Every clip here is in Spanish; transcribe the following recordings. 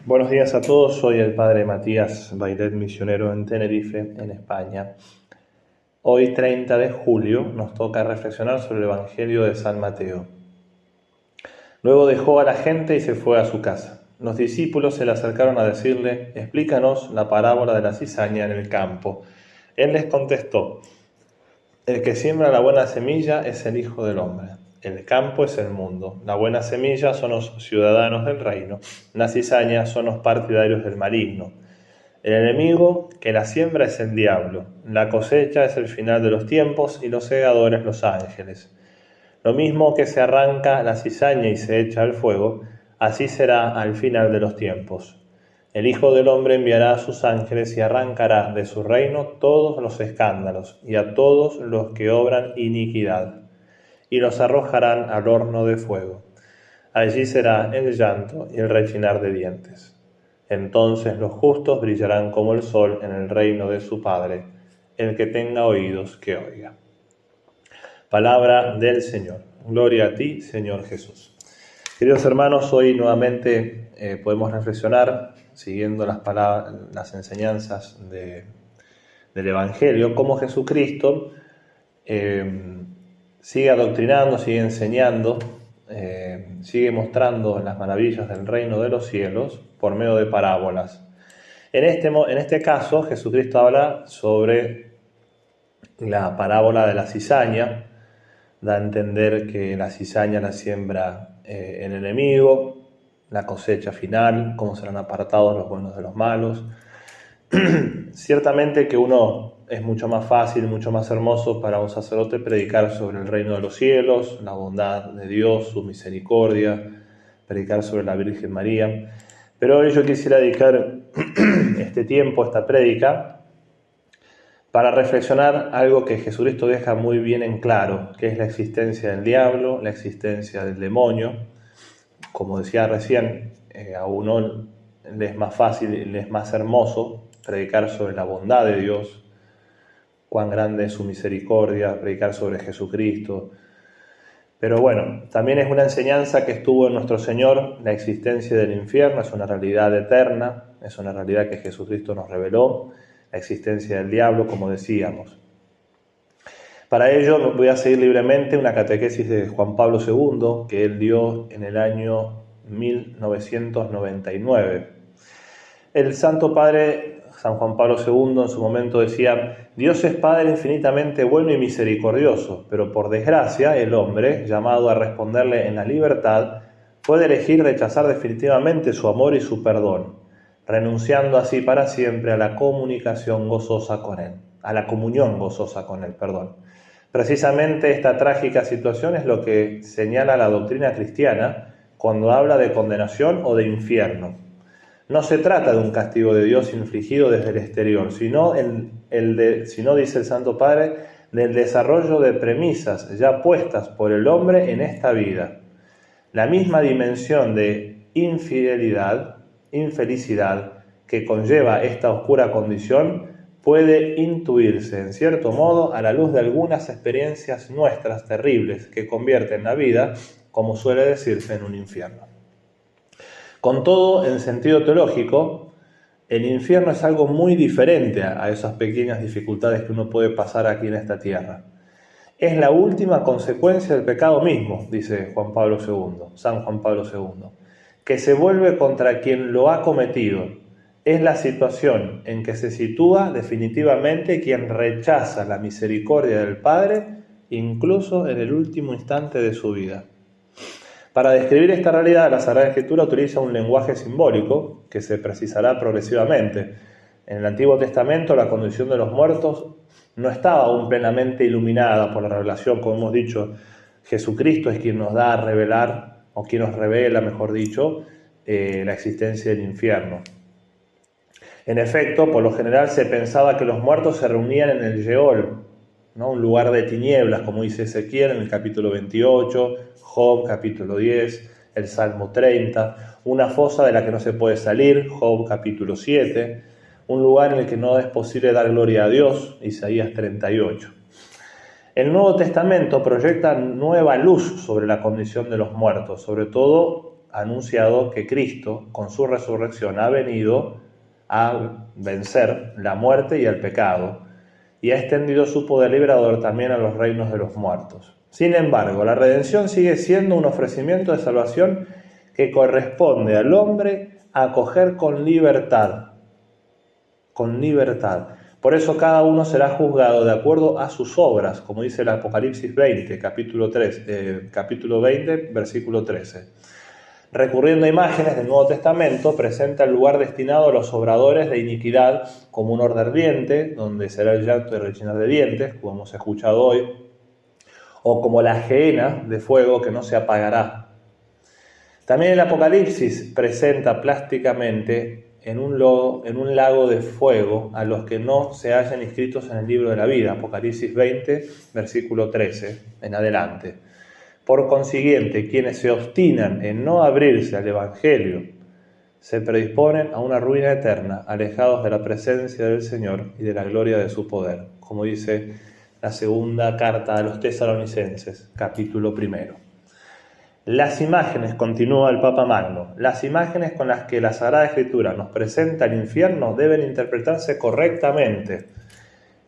Buenos días a todos, soy el padre Matías Bailet, misionero en Tenerife, en España. Hoy, 30 de julio, nos toca reflexionar sobre el Evangelio de San Mateo. Luego dejó a la gente y se fue a su casa. Los discípulos se le acercaron a decirle: «Explícanos la parábola de la cizaña en el campo». Él les contestó: «El que siembra la buena semilla es el Hijo del Hombre. El campo es el mundo. La buena semilla son los ciudadanos del reino. La cizaña son los partidarios del maligno. El enemigo que la siembra es el diablo. La cosecha es el final de los tiempos y los segadores los ángeles. Lo mismo que se arranca la cizaña y se echa al fuego, así será al final de los tiempos. El Hijo del Hombre enviará a sus ángeles y arrancará de su reino todos los escándalos y a todos los que obran iniquidad, y los arrojarán al horno de fuego. Allí será el llanto y el rechinar de dientes. Entonces los justos brillarán como el sol en el reino de su Padre. El que tenga oídos, que oiga». Palabra del Señor. Gloria a ti, Señor Jesús. Queridos hermanos, hoy nuevamente podemos reflexionar, siguiendo las enseñanzas del Evangelio, cómo Jesucristo sigue adoctrinando, sigue enseñando, sigue mostrando las maravillas del reino de los cielos por medio de parábolas. En este caso, Jesucristo habla sobre la parábola de la cizaña. Da a entender que la cizaña la siembra el enemigo, la cosecha final, cómo serán apartados los buenos de los malos. Ciertamente que es mucho más fácil, mucho más hermoso para un sacerdote predicar sobre el reino de los cielos, la bondad de Dios, su misericordia, predicar sobre la Virgen María. Pero hoy yo quisiera dedicar este tiempo, esta prédica, para reflexionar algo que Jesucristo deja muy bien en claro, que es la existencia del diablo, la existencia del demonio. Como decía recién, a uno le es más fácil, le es más hermoso predicar sobre la bondad de Dios, cuán grande es su misericordia, predicar sobre Jesucristo. Pero bueno, también es una enseñanza que estuvo en nuestro Señor. La existencia del infierno es una realidad eterna, es una realidad que Jesucristo nos reveló. La existencia del diablo, como decíamos. Para ello voy a seguir libremente una catequesis de Juan Pablo II que él dio en el año 1999. El Santo Padre San Juan Pablo II en su momento decía: «Dios es Padre infinitamente bueno y misericordioso, pero por desgracia el hombre, llamado a responderle en la libertad, puede elegir rechazar definitivamente su amor y su perdón, renunciando así para siempre a la comunicación gozosa con Él, a la comunión gozosa con Él, perdón». Precisamente esta trágica situación es lo que señala la doctrina cristiana cuando habla de condenación o de infierno. No se trata de un castigo de Dios infligido desde el exterior, sino, dice el Santo Padre, del desarrollo de premisas ya puestas por el hombre en esta vida. La misma dimensión de infidelidad, infelicidad que conlleva esta oscura condición puede intuirse, en cierto modo, a la luz de algunas experiencias nuestras terribles que convierten la vida, como suele decirse, en un infierno. Con todo, en sentido teológico, el infierno es algo muy diferente a esas pequeñas dificultades que uno puede pasar aquí en esta tierra. Es la última consecuencia del pecado mismo, dice Juan Pablo II, San Juan Pablo II, que se vuelve contra quien lo ha cometido. Es la situación en que se sitúa definitivamente quien rechaza la misericordia del Padre, incluso en el último instante de su vida. Para describir esta realidad, la Sagrada Escritura utiliza un lenguaje simbólico que se precisará progresivamente. En el Antiguo Testamento, la condición de los muertos no estaba aún plenamente iluminada por la revelación. Como hemos dicho, Jesucristo es quien nos da a revelar, o quien nos revela, mejor dicho, la existencia del infierno. En efecto, por lo general se pensaba que los muertos se reunían en el Sheol, ¿no? Un lugar de tinieblas, como dice Ezequiel en el capítulo 28, Job capítulo 10, el Salmo 30, una fosa de la que no se puede salir, Job capítulo 7, un lugar en el que no es posible dar gloria a Dios, Isaías 38. El Nuevo Testamento proyecta nueva luz sobre la condición de los muertos, sobre todo ha anunciado que Cristo, con su resurrección, ha venido a vencer la muerte y el pecado, y ha extendido su poder liberador también a los reinos de los muertos. Sin embargo, la redención sigue siendo un ofrecimiento de salvación que corresponde al hombre a acoger con libertad. Con libertad. Por eso cada uno será juzgado de acuerdo a sus obras, como dice el Apocalipsis 20, capítulo 20, versículo 13. Recurriendo a imágenes del Nuevo Testamento, presenta el lugar destinado a los obradores de iniquidad como un horno ardiente, donde será el llanto y rechinar de dientes, como hemos escuchado hoy, o como la gehenna de fuego que no se apagará. También el Apocalipsis presenta plásticamente en un lago de fuego a los que no se hallan inscritos en el libro de la vida, Apocalipsis 20, versículo 13 en adelante. Por consiguiente, quienes se obstinan en no abrirse al Evangelio se predisponen a una ruina eterna, alejados de la presencia del Señor y de la gloria de su poder, como dice la segunda carta a los Tesalonicenses, capítulo 1. Las imágenes, continúa el Papa Magno, las imágenes con las que la Sagrada Escritura nos presenta el infierno deben interpretarse correctamente.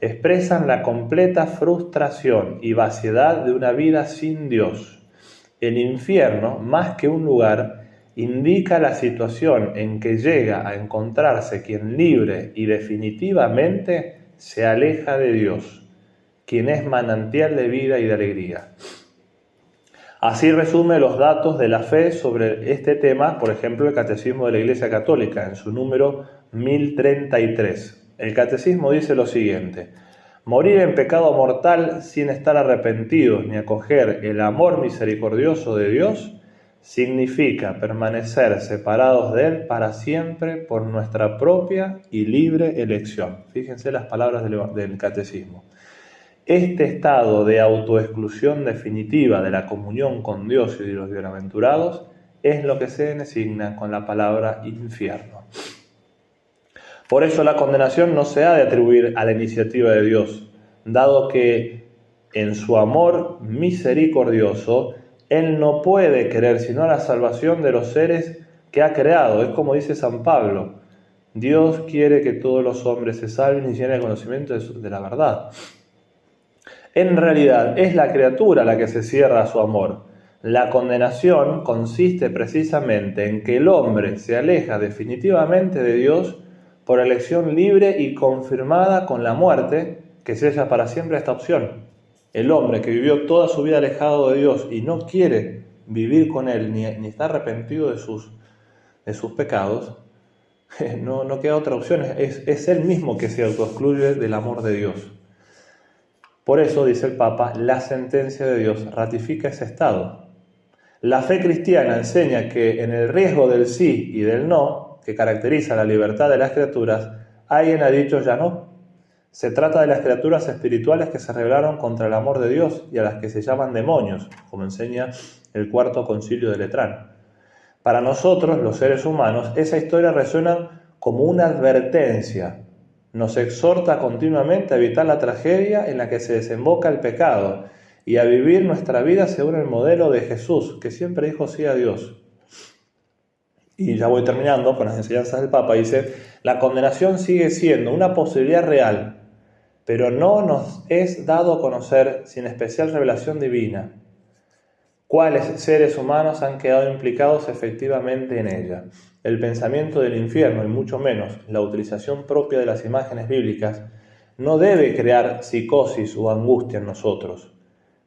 Expresan la completa frustración y vaciedad de una vida sin Dios. El infierno, más que un lugar, indica la situación en que llega a encontrarse quien libre y definitivamente se aleja de Dios, quien es manantial de vida y de alegría. Así resume los datos de la fe sobre este tema, por ejemplo, el Catecismo de la Iglesia Católica, en su número 1033. El Catecismo dice lo siguiente: morir en pecado mortal sin estar arrepentidos ni acoger el amor misericordioso de Dios significa permanecer separados de Él para siempre por nuestra propia y libre elección. Fíjense las palabras del Catecismo. Este estado de autoexclusión definitiva de la comunión con Dios y de los bienaventurados es lo que se designa con la palabra infierno. Por eso la condenación no se ha de atribuir a la iniciativa de Dios, dado que en su amor misericordioso Él no puede querer sino la salvación de los seres que ha creado. Es como dice San Pablo: Dios quiere que todos los hombres se salven y llenen el conocimiento de la verdad. En realidad es la criatura la que se cierra a su amor. La condenación consiste precisamente en que el hombre se aleja definitivamente de Dios por elección libre y confirmada con la muerte, que sella para siempre esta opción. El hombre que vivió toda su vida alejado de Dios y no quiere vivir con Él, ni está arrepentido de sus pecados, no queda otra opción, es él mismo que se autoexcluye del amor de Dios. Por eso, dice el Papa, la sentencia de Dios ratifica ese estado. La fe cristiana enseña que en el riesgo del sí y del no, que caracteriza la libertad de las criaturas, alguien ha dicho ya no. Se trata de las criaturas espirituales que se rebelaron contra el amor de Dios y a las que se llaman demonios, como enseña el Cuarto Concilio de Letrán. Para nosotros, los seres humanos, esa historia resuena como una advertencia. Nos exhorta continuamente a evitar la tragedia en la que se desemboca el pecado y a vivir nuestra vida según el modelo de Jesús, que siempre dijo sí a Dios. Y ya voy terminando con las enseñanzas del Papa. Dice: la condenación sigue siendo una posibilidad real, pero no nos es dado conocer sin especial revelación divina cuáles seres humanos han quedado implicados efectivamente en ella. El pensamiento del infierno, y mucho menos la utilización propia de las imágenes bíblicas, no debe crear psicosis o angustia en nosotros,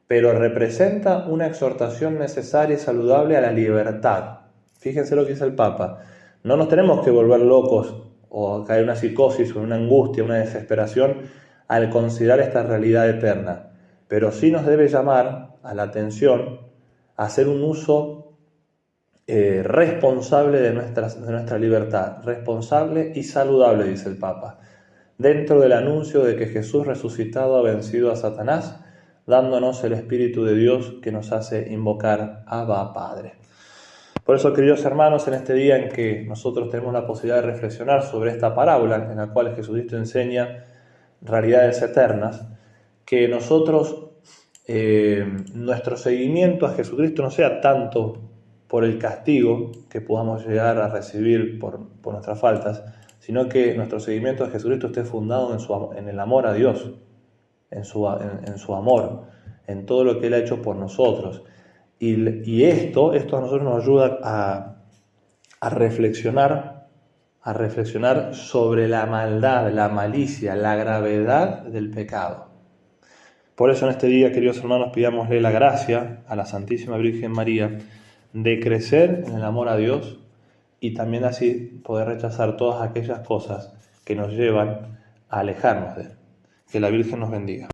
pero representa una exhortación necesaria y saludable a la libertad. Fíjense lo que dice el Papa: no nos tenemos que volver locos o caer en una psicosis o en una angustia, una desesperación al considerar esta realidad eterna, pero sí nos debe llamar a la atención a hacer un uso responsable de nuestra libertad, responsable y saludable, dice el Papa, dentro del anuncio de que Jesús resucitado ha vencido a Satanás, dándonos el Espíritu de Dios que nos hace invocar Abba, Padre. Por eso, queridos hermanos, en este día en que nosotros tenemos la posibilidad de reflexionar sobre esta parábola en la cual Jesucristo enseña realidades eternas, que nosotros, nuestro seguimiento a Jesucristo no sea tanto por el castigo que podamos llegar a recibir por nuestras faltas, sino que nuestro seguimiento de Jesucristo esté fundado en el amor a Dios, en su amor, en todo lo que Él ha hecho por nosotros. Y esto a nosotros nos ayuda a reflexionar sobre la maldad, la malicia, la gravedad del pecado. Por eso en este día, queridos hermanos, pidámosle la gracia a la Santísima Virgen María de crecer en el amor a Dios y también así poder rechazar todas aquellas cosas que nos llevan a alejarnos de Él. Que la Virgen nos bendiga.